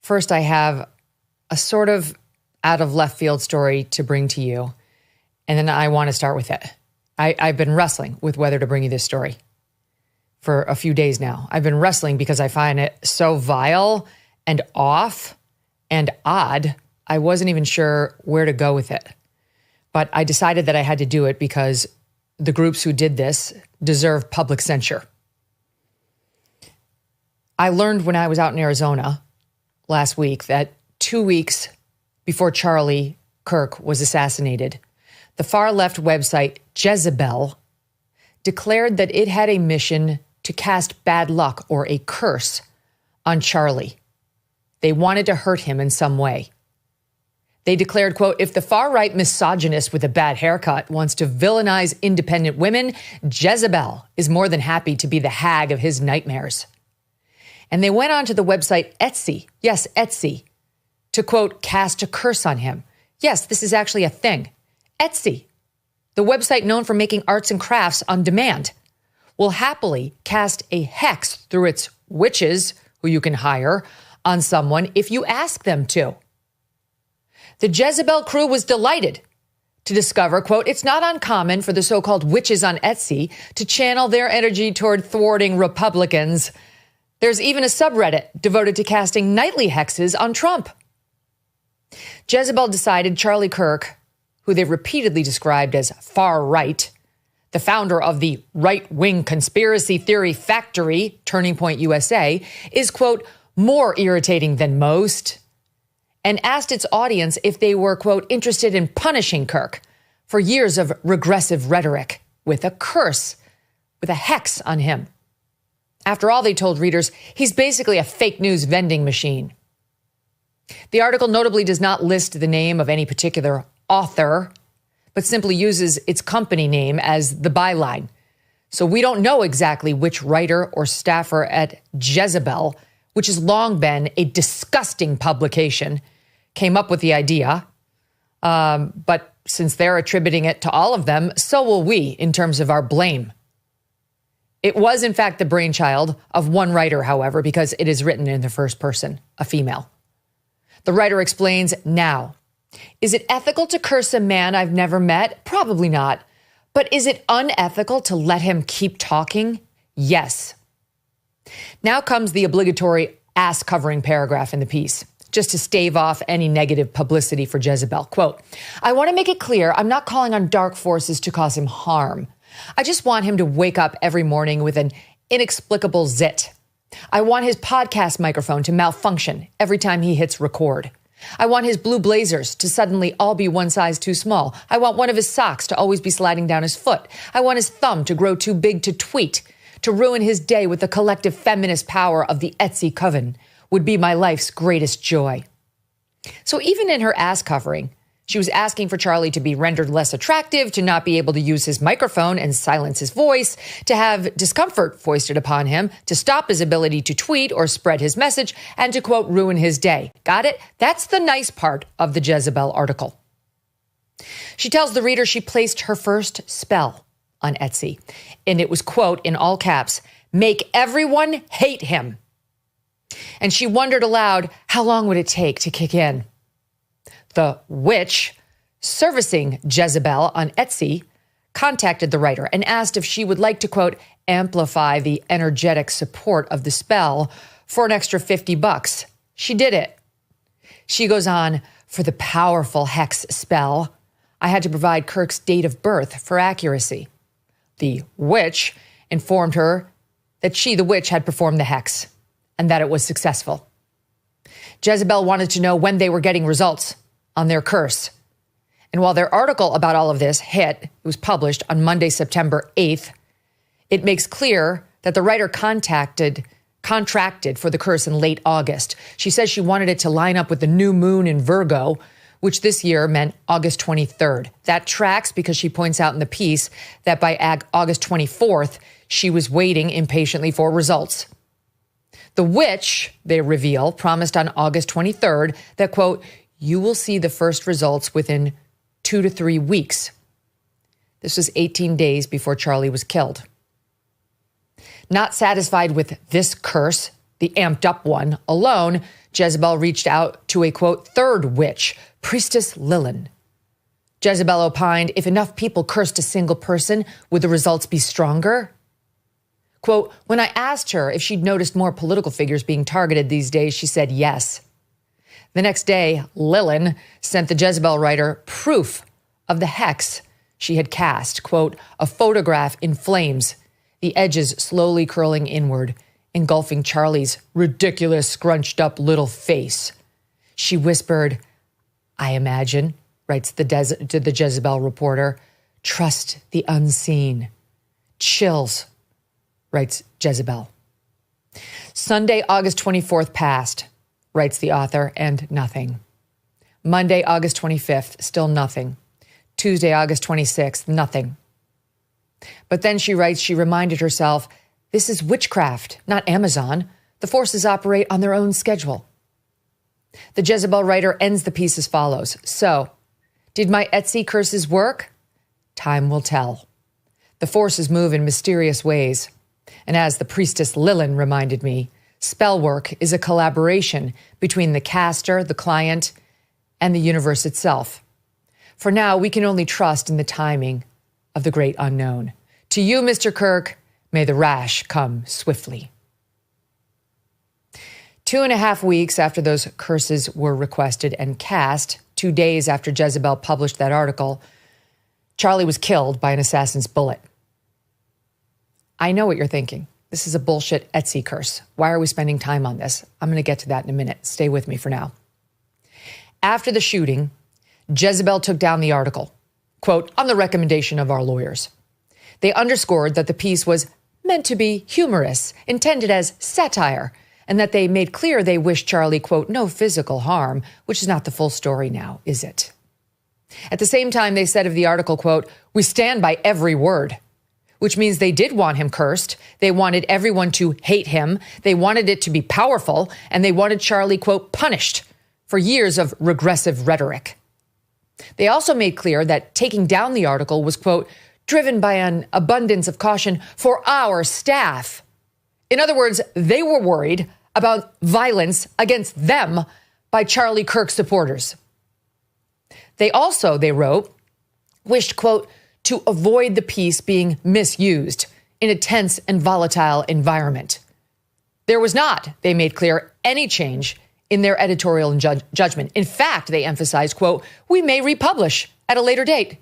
First, I have a sort of out of left field story to bring to you, and then I want to start with it. I've been wrestling with whether to bring you this story for a few days now. I've been wrestling because I find it so vile and off and odd. I wasn't even sure where to go with it. But I decided that I had to do it because the groups who did this deserve public censure. I learned when I was out in Arizona last week that 2 weeks before Charlie Kirk was assassinated, the far-left website Jezebel declared that it had a mission to cast bad luck or a curse on Charlie. They wanted to hurt him in some way. They declared, quote, if the far-right misogynist with a bad haircut wants to villainize independent women, Jezebel is more than happy to be the hag of his nightmares. And they went on to the website Etsy, yes, Etsy, to, quote, cast a curse on him. Yes, this is actually a thing. Etsy, the website known for making arts and crafts on demand, will happily cast a hex through its witches, who you can hire, on someone if you ask them to. The Jezebel crew was delighted to discover, quote, it's not uncommon for the so-called witches on Etsy to channel their energy toward thwarting Republicans. There's even a subreddit devoted to casting nightly hexes on Trump. Jezebel decided Charlie Kirk, who they've repeatedly described as far-right, the founder of the right-wing conspiracy theory factory, Turning Point USA, is, quote, more irritating than most, and asked its audience if they were, quote, interested in punishing Kirk for years of regressive rhetoric with a curse, with a hex on him. After all, they told readers, he's basically a fake news vending machine. The article notably does not list the name of any particular author, but simply uses its company name as the byline. So we don't know exactly which writer or staffer at Jezebel, which has long been a disgusting publication, came up with the idea. But since they're attributing it to all of them, so will we in terms of our blame. It was, in fact, the brainchild of one writer, however, because it is written in the first person, a female. The writer explains now, is it ethical to curse a man I've never met? Probably not. But is it unethical to let him keep talking? Yes. Now comes the obligatory ass-covering paragraph in the piece, just to stave off any negative publicity for Jezebel. Quote, I want to make it clear I'm not calling on dark forces to cause him harm. I just want him to wake up every morning with an inexplicable zit. I want his podcast microphone to malfunction every time he hits record. I want his blue blazers to suddenly all be one size too small. I want one of his socks to always be sliding down his foot. I want his thumb to grow too big to tweet, to ruin his day with the collective feminist power of the Etsy coven would be my life's greatest joy. So even in her ass covering, she was asking for Charlie to be rendered less attractive, to not be able to use his microphone and silence his voice, to have discomfort foisted upon him, to stop his ability to tweet or spread his message, and to, quote, ruin his day. Got it? That's the nice part of the Jezebel article. She tells the reader she placed her first spell on Etsy, and it was, quote, in all caps, make everyone hate him. And she wondered aloud, how long would it take to kick in? The witch servicing Jezebel on Etsy contacted the writer and asked if she would like to, quote, amplify the energetic support of the spell for an extra $50. She did it. She goes on, for the powerful hex spell, I had to provide Kirk's date of birth for accuracy. The witch informed her that she, the witch, had performed the hex and that it was successful. Jezebel wanted to know when they were getting results on their curse. And while their article about all of this it was published on Monday, September 8th, it makes clear that the writer contracted for the curse in late August. She says she wanted it to line up with the new moon in Virgo, which this year meant August 23rd. That tracks because she points out in the piece that by August 24th, she was waiting impatiently for results. The witch, they reveal, promised on August 23rd that, quote, you will see the first results within 2 to 3 weeks. This was 18 days before Charlie was killed. Not satisfied with this curse, the amped up one alone, Jezebel reached out to a, quote, third witch, Priestess Lilin. Jezebel opined, if enough people cursed a single person, would the results be stronger? Quote, when I asked her if she'd noticed more political figures being targeted these days, she said yes. The next day, Lilin sent the Jezebel writer proof of the hex she had cast, quote, a photograph in flames, the edges slowly curling inward, engulfing Charlie's ridiculous, scrunched up little face. She whispered, I imagine, writes the Jezebel reporter, trust the unseen. Chills, writes Jezebel. Sunday, August 24th passed, writes the author, and nothing. Monday, August 25th, still nothing. Tuesday, August 26th, nothing. But then she writes, she reminded herself, this is witchcraft, not Amazon. The forces operate on their own schedule. The Jezebel writer ends the piece as follows. So, did my Etsy curses work? Time will tell. The forces move in mysterious ways. And as the priestess Lilin reminded me, spell work is a collaboration between the caster, the client, and the universe itself. For now, we can only trust in the timing of the great unknown. To you, Mr. Kirk, may the rash come swiftly. 2.5 weeks after those curses were requested and cast, 2 days after Jezebel published that article, Charlie was killed by an assassin's bullet. I know what you're thinking. This is a bullshit Etsy curse. Why are we spending time on this? I'm going to get to that in a minute. Stay with me for now. After the shooting, Jezebel took down the article, quote, on the recommendation of our lawyers. They underscored that the piece was meant to be humorous, intended as satire, and that they made clear they wished Charlie, quote, no physical harm, which is not the full story now, is it? At the same time, they said of the article, quote, we stand by every word, which means they did want him cursed. They wanted everyone to hate him. They wanted it to be powerful, and they wanted Charlie, quote, punished for years of regressive rhetoric. They also made clear that taking down the article was, quote, driven by an abundance of caution for our staff. In other words, they were worried about violence against them by Charlie Kirk supporters. They also, they wrote, wished, quote, to avoid the piece being misused in a tense and volatile environment. There was not, they made clear, any change in their editorial and judgment. In fact, they emphasized, quote, we may republish at a later date.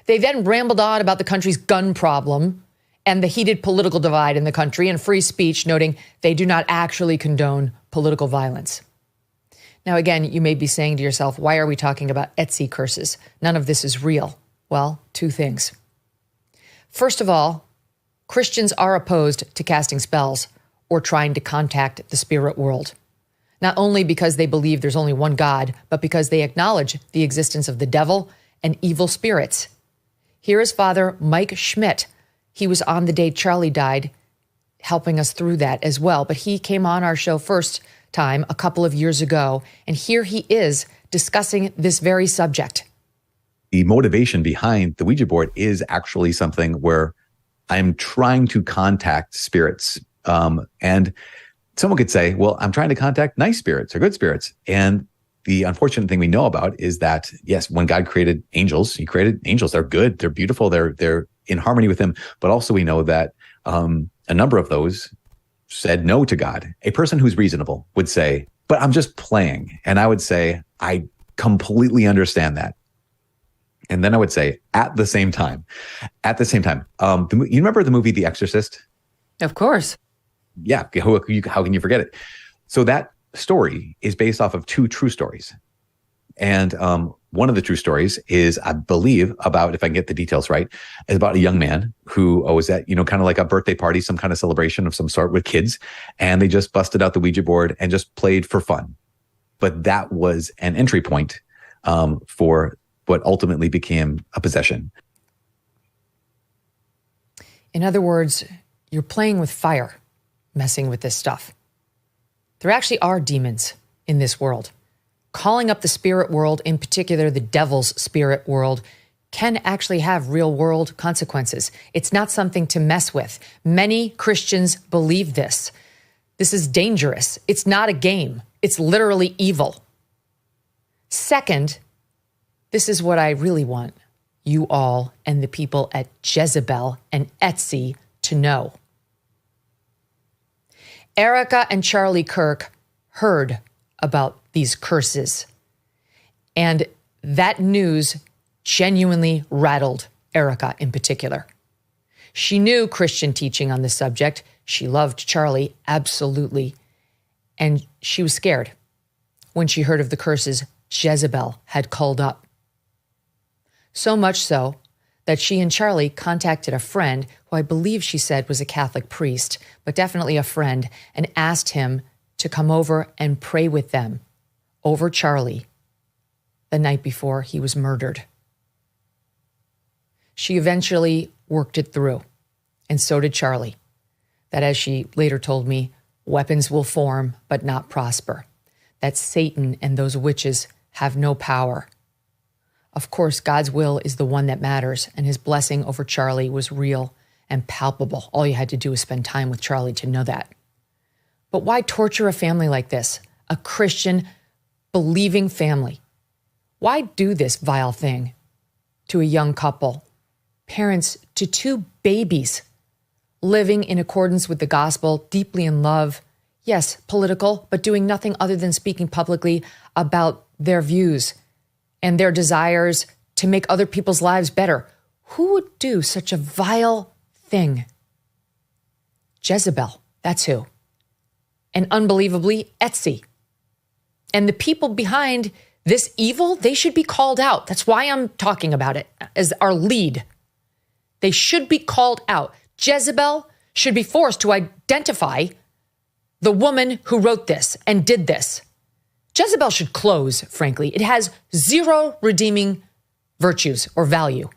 They then rambled on about the country's gun problem and the heated political divide in the country and free speech, noting they do not actually condone political violence. Now, again, you may be saying to yourself, why are we talking about Etsy curses? None of this is real. Well, 2 things. First of all, Christians are opposed to casting spells or trying to contact the spirit world. Not only because they believe there's only one God, but because they acknowledge the existence of the devil and evil spirits. Here is Father Mike Schmidt. He was on the day Charlie died, helping us through that as well. But he came on our show first time a couple of years ago, and here he is discussing this very subject. The motivation behind the Ouija board is actually something where I'm trying to contact spirits. And someone could say, well, I'm trying to contact nice spirits or good spirits. And the unfortunate thing we know about is that, yes, when God created angels, he created angels. They're good. They're beautiful. They're in harmony with him. But also we know that a number of those said no to God. A person who's reasonable would say, but I'm just playing. And I would say, I completely understand that. And then I would say, at the same time, you remember the movie The Exorcist? Of course. Yeah. How can you forget it? So that story is based off of 2 true stories. And one of the true stories is, I believe, about, if I can get the details right, is about a young man who was at, kind of like a birthday party, some kind of celebration of some sort with kids. And they just busted out the Ouija board and just played for fun. But that was an entry point for what ultimately became a possession. In other words, you're playing with fire, messing with this stuff. There actually are demons in this world. Calling up the spirit world, in particular the devil's spirit world, can actually have real world consequences. It's not something to mess with. Many Christians believe this. This is dangerous. It's not a game. It's literally evil. Second, this is what I really want you all and the people at Jezebel and Etsy to know. Erika and Charlie Kirk heard about these curses, and that news genuinely rattled Erika in particular. She knew Christian teaching on the subject. She loved Charlie, absolutely. And she was scared when she heard of the curses Jezebel had called up. So much so that she and Charlie contacted a friend who I believe she said was a Catholic priest, but definitely a friend, and asked him to come over and pray with them over Charlie the night before he was murdered. She eventually worked it through, and so did Charlie. That, as she later told me, weapons will form but not prosper. That Satan and those witches have no power. Of course, God's will is the one that matters, and his blessing over Charlie was real and palpable. All you had to do was spend time with Charlie to know that. But why torture a family like this? A Christian, believing family. Why do this vile thing to a young couple, parents to two babies, living in accordance with the gospel, deeply in love, yes, political, but doing nothing other than speaking publicly about their views and their desires to make other people's lives better? Who would do such a vile thing? Jezebel, that's who. And unbelievably, Etsy. And the people behind this evil, they should be called out. That's why I'm talking about it as our lead. They should be called out. Jezebel should be forced to identify the woman who wrote this and did this. Jezebel should close, frankly. It has zero redeeming virtues or value.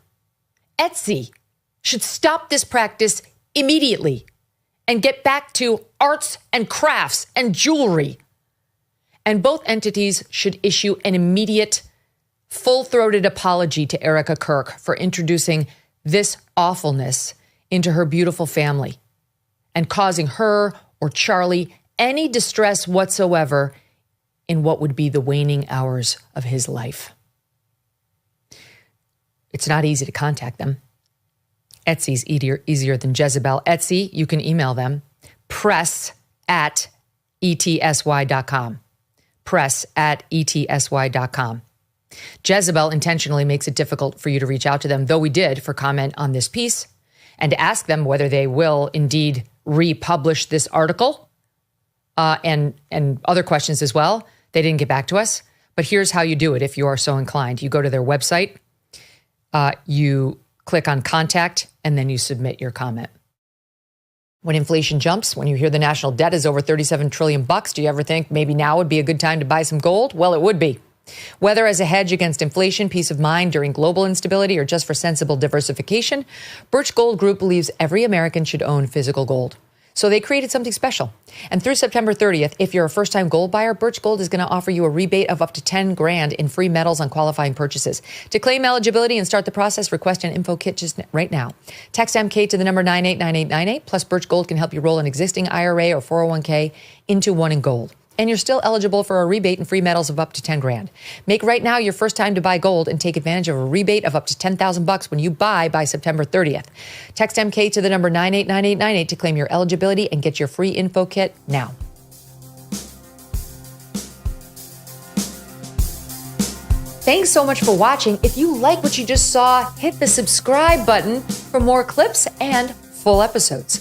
Etsy should stop this practice immediately and get back to arts and crafts and jewelry. And both entities should issue an immediate, full-throated apology to Erika Kirk for introducing this awfulness into her beautiful family and causing her or Charlie any distress whatsoever in what would be the waning hours of his life. It's not easy to contact them. Etsy's easier than Jezebel. Etsy, you can email them. press@etsy.com. press@etsy.com. Jezebel intentionally makes it difficult for you to reach out to them, though we did for comment on this piece, and to ask them whether they will indeed republish this article and other questions as well. They didn't get back to us, but here's how you do it if you are so inclined. You go to their website, you click on contact, and then you submit your comment. When inflation jumps, when you hear the national debt is over $37 trillion, do you ever think maybe now would be a good time to buy some gold? Well, it would be. Whether as a hedge against inflation, peace of mind during global instability, or just for sensible diversification, Birch Gold Group believes every American should own physical gold. So they created something special. And through September 30th, if you're a first-time gold buyer, Birch Gold is going to offer you a rebate of up to $10,000 in free metals on qualifying purchases. To claim eligibility and start the process, request an info kit just right now. Text MK to the number 989898. Plus, Birch Gold can help you roll an existing IRA or 401k into one in gold. And you're still eligible for a rebate and free metals of up to $10,000. Make right now your first time to buy gold and take advantage of a rebate of up to $10,000 when you buy by September 30th. Text MK to the number 989898 to claim your eligibility and get your free info kit now. Thanks so much for watching. If you like what you just saw, hit the subscribe button for more clips and full episodes.